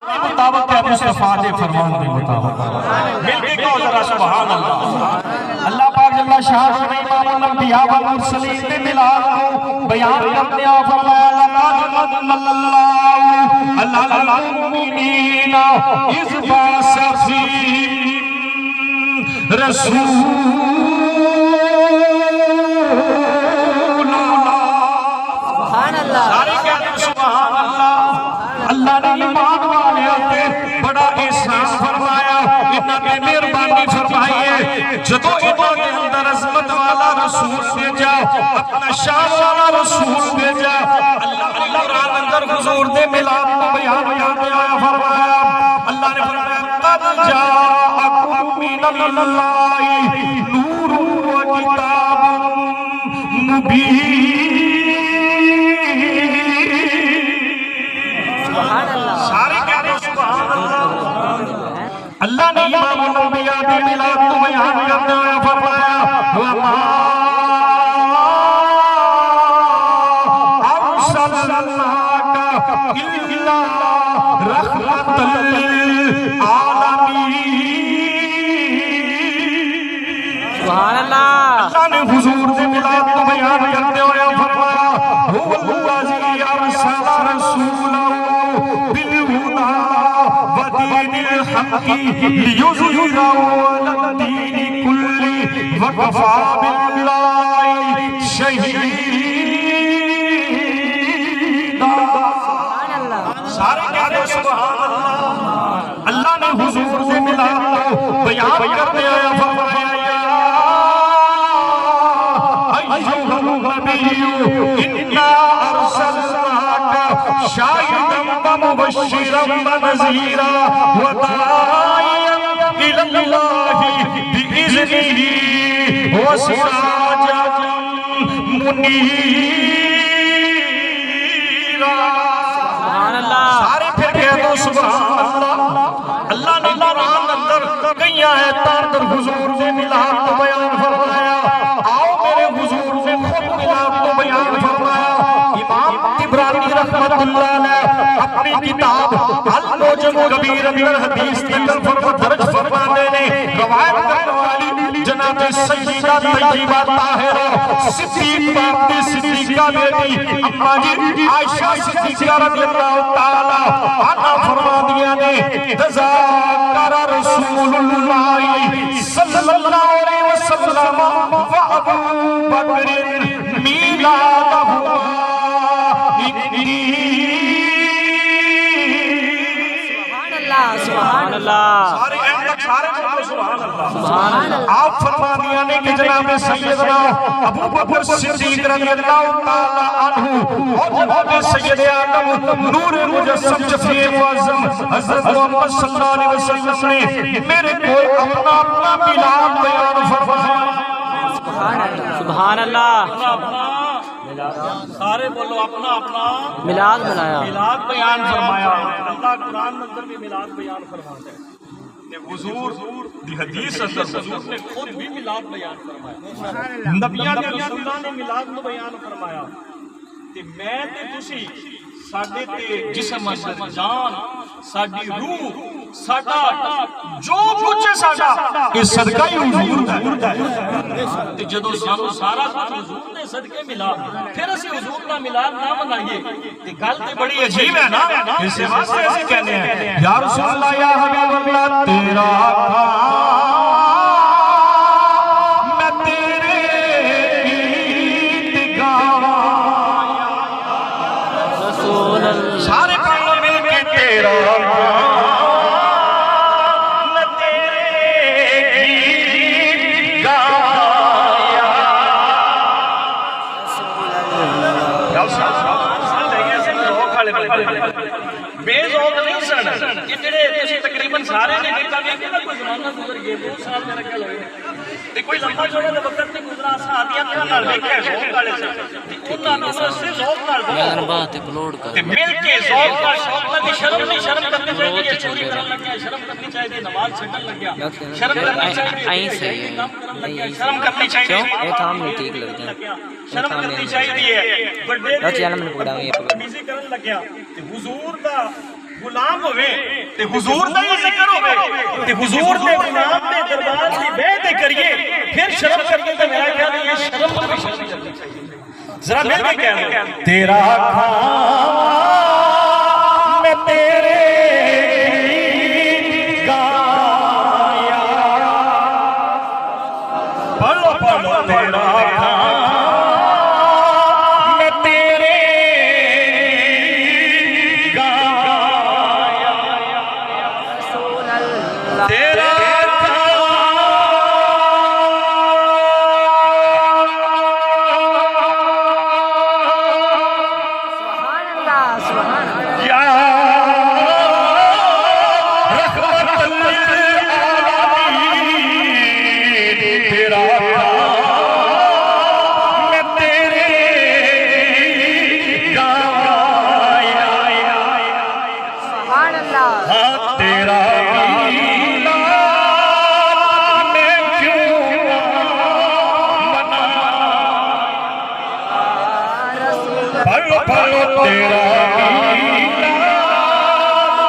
مطابق ہے مصطفیٰ دے فرمان دے مطابق مل کے کہو ذرا سبحان اللہ اللہ پاک جل شاہ نے امام الانبیاء والمرسلین دے ملاد کو بیان کرتے ہیں فرمایا لقد من اللہ علی المؤمنین اذ بعث فیہم رسول سبحان اللہ سارے کہتے ہیں سبحان اللہ اللہ نے ایمان والے ہوتے بڑا احسان فرمایا انہاں نے مہربانی فرمائی ہے جدو انہاں کے اندر عظمت والا رسول بھیجا اپنا شان والا رسول بھیجا اللہ نے قرآن اندر حضور دے ملاد کو بیان کرتے آیا فرمایا اللہ نے فرمایا قد جاءکم من اللہ نور و کتاب مبین سارے کہتے ہیں سبحان اللہ اللہ نے امام الانبیاء دے ملاد کو بیان کرتے ہوئے فرمایا وَمَا أَرْسَلْنَاكَ إِلَّا رَحْمَةً لِلْعَالَمِينَ سبحان اللہ اللہ نے حضور دے ملاد کو بیان کرتے ہوئے فرمایا هُوَ الَّذِي أَرْسَلَ رَسُولَهُ بِالْهُدَى وَدِينِ الْحَقِّ لِيُظْهِرَهُ عَلَى الدِّينِ كُلِّهِ وَكَفَى بِاللَّهِ شَهِيدًا سارے کہتے ہیں سبحان اللہ اللہ نے حضور سے ملاد کو بیان کرتے آیا فرمایا أيها النبي إنا أرسلناك شاهدا ومبشرا ونذيرا وداعيا إلى الله بإذنه وسراجا منيرا سبحان اللہ سارے پھر کہہ دو سبحان اللہ اللہ نے قرآن اندر کئی آیتاں اندر حضور سے ملاد کو بیان فرمایا آؤ میرے حضور سے خود ملاد کو بیان فرمایا امام طبرانی رحمت اللہ علیہ اپنی کتاب المعجم الکبیر اندر حدیث نقل درج فرمانے نے روایت کرنے والی جناب سیدہ طیبہ طاہرہ صدیق باپ صدیقہ بیٹی اما جی عائشہ صدیقہ رضی اللہ تعالی عنہ فرما دیا نے تذاکر رسول اللہ صلی اللہ علیہ وسلم و ابو بکر میلادہما سبحان اللہ سارے اینڈ تک سارے سبحان اللہ سبحان اللہ آپ فرما دیا نے کہ جناب سیدنا ابو بکر صدیق رضی اللہ تعالی عنہ اور جناب سید اعظم نور مجسم شفیع معظم حضرت محمد صلی اللہ علیہ وسلم نے میرے کو اپنا میلاد بیان فرمایا سبحان اللہ سارے بولو اپنا اپنا ملاد بنایا میلاد بیان فرمایا اللہ قرآن اندر بھی میلاد بیان فرماتا ہے کہ حضور دی حدیث اندر حضور نے خود بھی میلاد بیان فرمایا نبیاں دے رسولاں نے میلاد نو بیان فرمایا تے میں تے تسی ساڈے تے جسم اندر جان ساڈی روح ساڈا جو کچھ ہے ساڈا یہ صدقہ ہی حضور دا ہے تے جدوں سانو سارا کچھ حضور نے صدقے ملا پھر اسی حضور دا میلاد نہ منائیے تے گل تے بڑی عجیب ہے نا اس واسطے ایسے کہنے ہیں یا رسول اللہ یا حبیب اللہ تیرا کام میں تیرے گیت گایا رسول اللہ سارے پڑھو مل کے تیرا کام میں تیرے گیت گایا بے ذوق نہیں سن کہ جڑے تسی تقریباً سارے نے دیکھا کہ کوئی زمانہ گزر گیا 2 سال میرا کیا لگے تے کوئی لمبا چوڑا تے وقت نہیں گزرا صحابیاں نال ویکھیا ذوق والے سے انہاں نے سے ذوق نال یار بات اپلوڈ کر تے مل کے ذوق کا شوق نہ شرم نہیں شرم کرنی چاہیے چوری کرن لگا شرم کرنی چاہیے نماز چھڈن لگا شرم کرنی چاہیے آئی صحیح ہے شرم کرنی چاہیے کیوں یہ تھام نہیں ٹھیک لگتا شرم کرنی چاہیے بڑے چل میں پکڑا یہ پکڑ بیزی کرن لگا تے حضور دا غلام ہوئے تے حضور دا ہی ذکر ہوئے تے حضور دے غلام دے دربار دی بیعت کریے پھر شرم کریے تے میرا خیال ہے یہ شرم کو بھی شرم کرنی چاہیے ذرا مل کے کہہ دو تیرا کھانا میں تیرے گایا پڑھو پڑھو تیرا کھانا میں تیرے گایا رسول اللہ تیرا سبحان اللہ سبحان اللہ یا رحمت للعالمین تیرا کام میں تیرے گایا سبحان اللہ ہاں تیرا میلاد میں کیوں منا رسول پڑھو پڑھو تیرا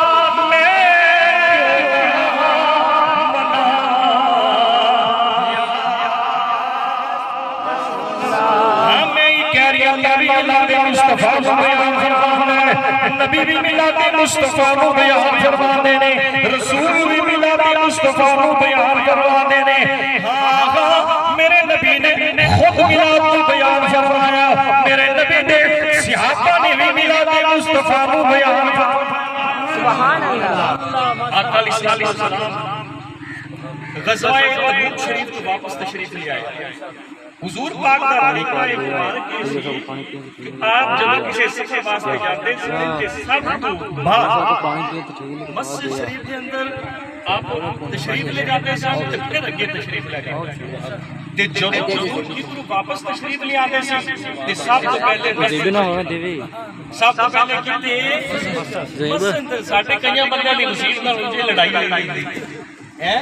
میلاد میں میں ہی کہہ رہی ہوں نبی میلاد مصطفیٰ کو بیان فرمانا ہے نبی بھی میلاد مصطفیٰ کو بیان فرمانے نے رسول بھی میلاد مصطفیٰ کو بیان کروانے نے ہاں میرے نبی نے خود میلاد کو بیان فرمایا میرے نبی نے صحابہ نے بھی میلاد مصطفیٰ کو بیان فرمایا سبحان اللہ آقا علیہ السلام غزوہ تبوک شریف کو واپس تشریف لے آئے حضور پاک دا طریقہ مبارک یہ سی کہ آپ جب کسی سفر واسطے جاتے ہیں کہ سب تو بعد مسجد شریف کے اندر آپ تشریف لے جاتے ہیں تے پھر اگے تشریف لے جاتے ہیں تے جب حضور کی طرف واپس تشریف لے آتے ہیں تے سب تو پہلے سب تو پہلے کہتے مسجد ساڈے کئی بندے دی مسجد نال انجے لڑائی ہوئی ہے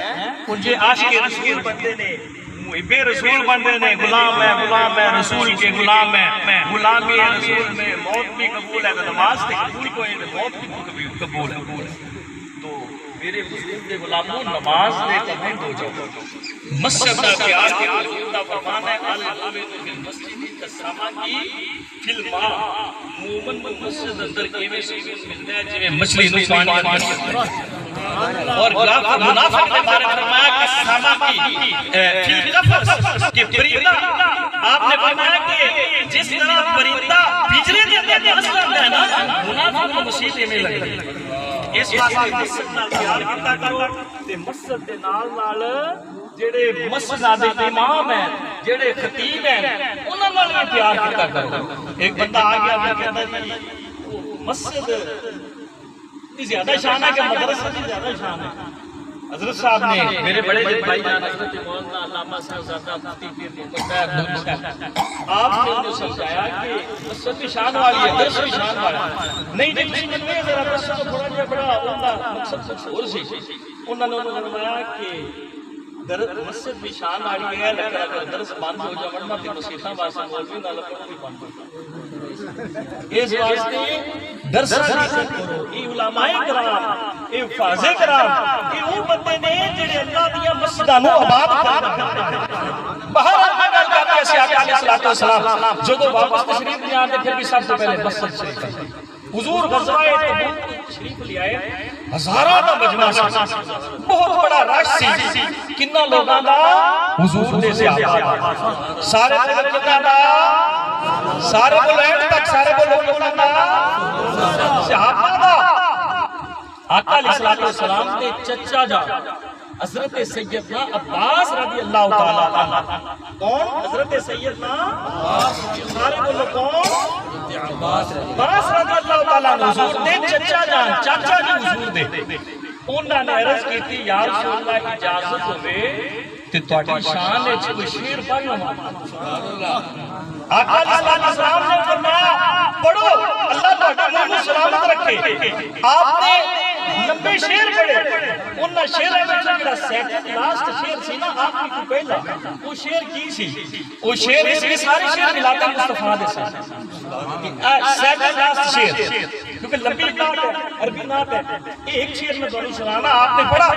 انجے عاشق رسول بندے نے محب رسول بندے نے غلام ہے رسول کے غلام ہے غلامی رسول میں موت بھی قبول ہے نماز تے قبول کوئی ہے موت بھی قبول ہے تو میرے حضور دے غلاموں نماز دے پابند ہو جاؤ مسجد کا پیار کے حضور دا فرمان ہے المؤمن فی المسجد کالسما کی فی الماء مومن کو مسجد اندر کیویں سکون ملتا ہے جویں مچھلی نوں پانی اور منافق نے بارے فرمایا کہ سما کی فی القفص کہ پرندہ آپ نے فرمایا کہ جس طرح پرندہ پنجرے کے اندر پھنس جاتا ہے نا منافق کو مصیبت میں لگتی ہے اس واسطے مسجد نال پیار کیتا کرو تے مسجد دے نال جڑے مسجد دے امام ہیں جڑے خطیب ہیں انہاں نال بھی پیار کیتا کرو ایک بندہ آ گیا وہ کہتا جی مسجد کی زیادہ شان ہے کہ مدرسہ کی زیادہ شان ہے حضرت صاحب نے میرے بڑے بھائی جان حضرت مولانا علامہ صاحبزادہ مفتی پیر محمد طاہر نوری صاحب آپ نے انہیں سمجھایا کہ مسجد کی شان والی ہے درس کی شان والا نہیں جی تسی مننے ذرا مسجد کو تھوڑا جہا بڑا انہاں مقصد کچھ اور سی انہوں نے فرمایا کہ مسجد بھی شان والی ہے لیکن اگر درس بند ہو جائے ورنہ تے مسیتاں واسطے مولوی نال پڑھنا بھی بند ہو جائے اس واسطے درس کی عزت کرو اے علماء کرام اے حفاظ کرام اے وہ بندے نے جڑے اللہ دیاں مسجداں نوں آباد کرنا باہر میں گل کرتے ہیں آقا علیہ السلام جدوں واپس تشریف لے آتے پھر بھی سب سے پہلے مسجد شریف حضور غزوہ تبوک تشریف لے آئے ہزاراں دا مجمع سی بہت بڑا رش سی کنا لوگاں دا حضور دے صحابہ سارے لوگاں دا سارے بلند تک سارے لوگاں دا صحابہ دا آقا علیہ السلام دے چچا جا حضرت سیدنا عباس رضی اللہ تعالیٰ عنہ کون حضرت سیدنا سارے بولو کون عباس رضی اللہ تعالیٰ عنہ حضور دے چچا جان چاچا جی حضور دے انہاں نے عرض کی تھی یا رسول اللہ اجازت ہوئے تے تواڈی شان وچ کوئی شعر پڑھ لواں آقا علیہ السلام نے فرمایا پڑھو اللہ تواڈے منہ نوں سلامت رکھے آپ نے لمبے شعر پڑھے انہاں شعراں وچ جڑا سیکنڈ لاسٹ شعر سی نا آخری تو پہلا وہ شعر کی سی وہ شعر اس کے سارے شعر ملاتے مصطفیٰ دے سن سیکنڈ لاسٹ شعر کیونکہ لمبی نعت ہے، عربی نعت ہے، ایک شعر میں دونوں سنانا آپ نے پڑھا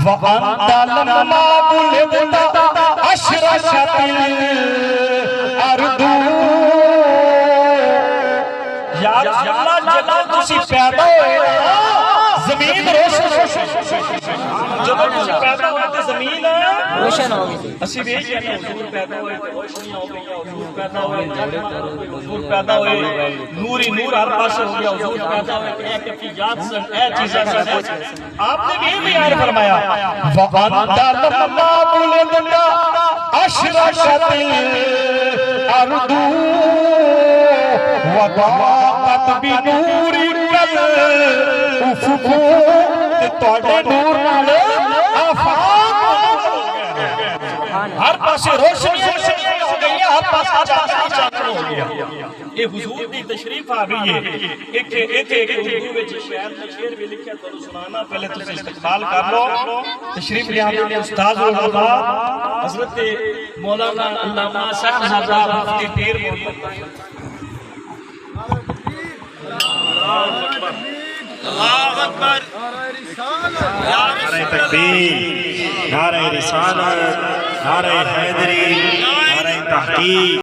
وَأَنْتَ لَمَّا بُلِدْتَ أَشْرَقَتِ الْأَرْضُ یا اللہ جب تسی پیدا ہوئے زمین روشن جب تسی پیدا ہوئے تو زمین روشن ہو گئی اسی بھی کہتے ہیں حضور پیدا ہوئے تو روشنیاں ہو گئی، حضور پیدا ہوئے حضور پیدا ہوئے نور ہی نور ہر پاس ہو گیا، حضور پیدا ہوئے اے کفیات سے اے چیزیں سے آپ نے بھی بیان فرمایا وَأَنْتَ لَمَّا بُلِدْتَ أَشْرَقَتِ الْأَرْضُ وَضَاءَتْ بِنُورِكَ الْأُفُقُ تواڈے نور نال آفاق ہر پاسے روشنی ہو گئی ہے، ہر پاسے چاندن ہو گیا۔ یہ حضور کی تشریف آ گئی ہے۔ ایک اردو میں شعر میں شعر بھی لکھا تو سنانا، پہلے تو استقبال کر لو۔ تشریف لے آنے والے استاد العلماء حضرت مولانا علامہ صاحبزادہ مفتی پیر محمد اللہ اکبر، نعرہ تکبیر، نعرہ رسالت، نعرہ حیدری، نعرہ تحقیق۔